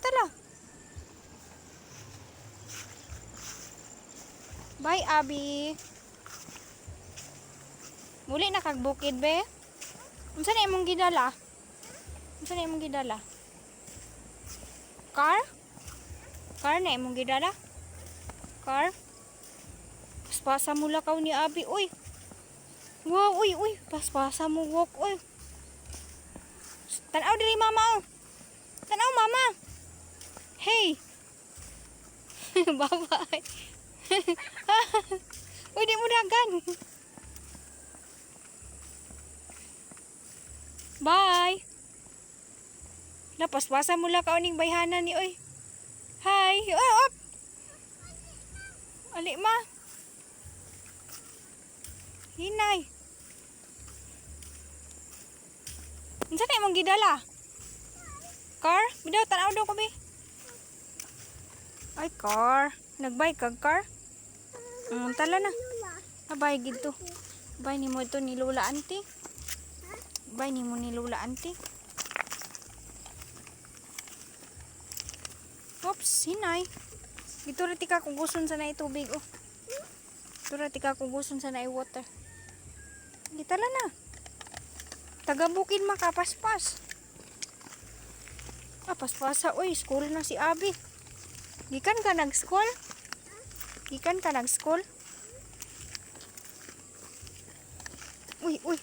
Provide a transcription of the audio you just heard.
tala. Bye, Abi. Muli na kagbukid, be. Unsa na imong gidala? Unsa na imong gidala? Car? Car na imong gidala? Car? Paspasa mo lakaw ni Abi, uy. Wow, uy, uy. Paspasa mo walk, uy. Tanaw diri, mama, oh. Tanaw, mama. Hey. Bye-bye. Uy, di mo dagan. Bye. Napaspasa mo lakaw ning bayhana ni, uy. Hi. Uy, up. Ali, ma. Hinay. Unsa na imong gidala? Car? Bidaw tanaw daw ko, be. Ay, car. Nagbay kag car? Tala na. Abay gito. Bay nimo ito ni Lola Auntie. Bay nimo ni Lola Auntie. Oops, hinay. Dito ra tika kuguson sa na tubig, oh. Dito ra tika kuguson sa na water. Gitala na. Taga-bukid makapaspas. Paspasa, oy, school na si Abi. Gikan ka nag-school? Gikan ka nag-school? Uy, uy.